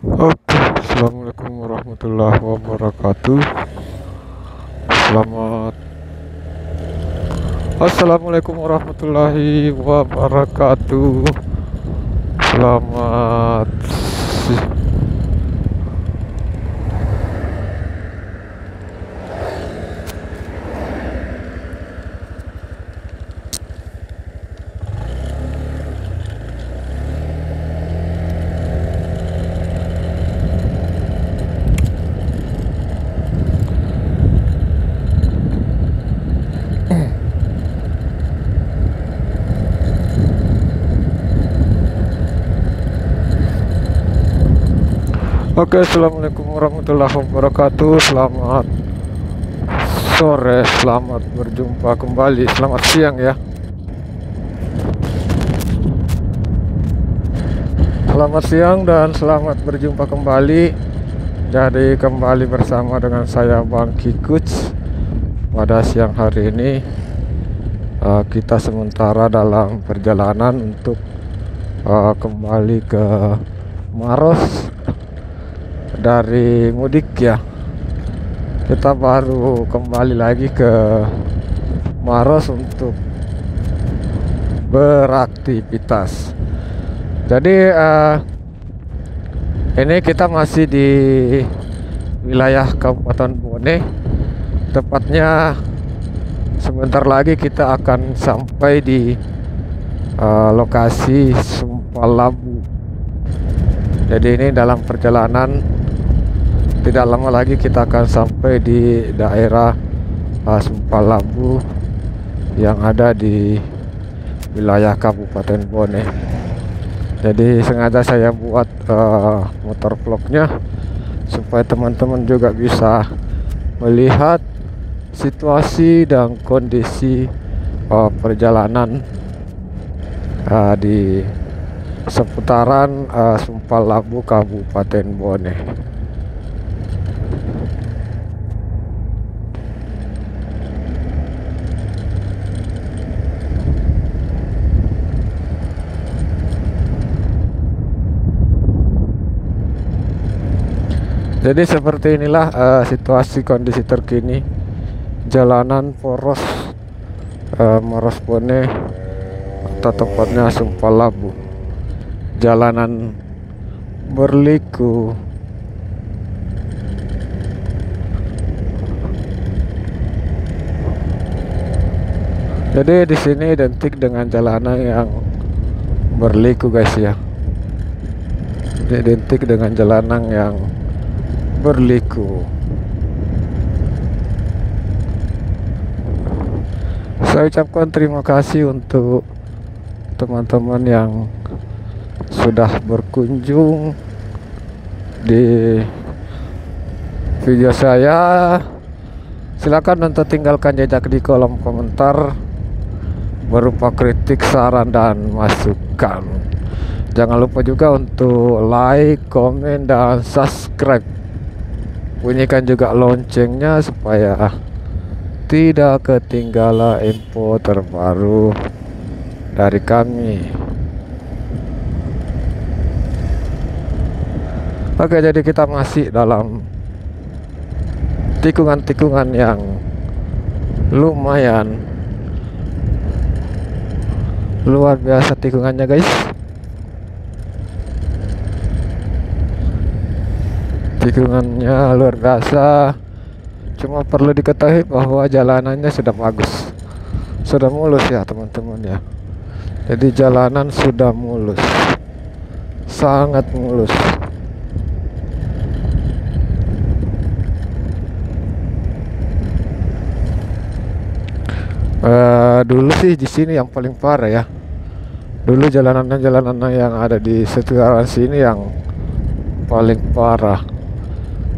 Oke, assalamualaikum warahmatullahi wabarakatuh. Selamat. Assalamualaikum warahmatullahi wabarakatuh. Selamat. Oke, assalamualaikum warahmatullahi wabarakatuh. Selamat sore, selamat berjumpa kembali. Selamat siang ya. Selamat siang dan selamat berjumpa kembali. Jadi kembali bersama dengan saya Bang Kikuts. Pada siang hari ini kita sementara dalam perjalanan untuk kembali ke Maros dari mudik ya. Kita baru kembali lagi ke Maros untuk beraktivitas. Jadi ini kita masih di wilayah Kabupaten Bone. Tepatnya sebentar lagi kita akan sampai di lokasi Sumpah Labu. Jadi ini dalam perjalanan tidak lama lagi kita akan sampai di daerah Sumpah Labu yang ada di wilayah Kabupaten Bone. Jadi sengaja saya buat motor vlognya supaya teman-teman juga bisa melihat situasi dan kondisi perjalanan di seputaran Sumpah Labu Kabupaten Bone. Jadi seperti inilah situasi kondisi terkini jalanan poros Maros Bone atau tepatnya Sumpah Labu. Jalanan berliku. Jadi di sini identik dengan jalanan yang berliku guys ya. Identik dengan jalanan yang berliku. Saya ucapkan terima kasih untuk teman-teman yang sudah berkunjung di video saya. Silakan untuk tinggalkan jejak di kolom komentar berupa kritik, saran, dan masukan. Jangan lupa juga untuk like, komen, dan subscribe. Bunyikan juga loncengnya supaya tidak ketinggalan info terbaru dari kami. Oke, jadi kita masih dalam tikungan-tikungan yang lumayan luar biasa tikungannya guys. Tikungannya luar biasa. Cuma perlu diketahui bahwa jalanannya sudah bagus, sudah mulus ya teman-teman ya. Jadi jalanan sudah mulus, sangat mulus. Dulu sih di sini yang paling parah ya. Dulu jalanan-jalanan yang ada di sekitaran sini yang paling parah.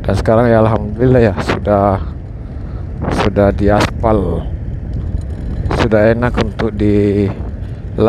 Dan sekarang ya alhamdulillah ya sudah diaspal, sudah enak untuk dilalui.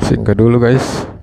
Singgah dulu guys.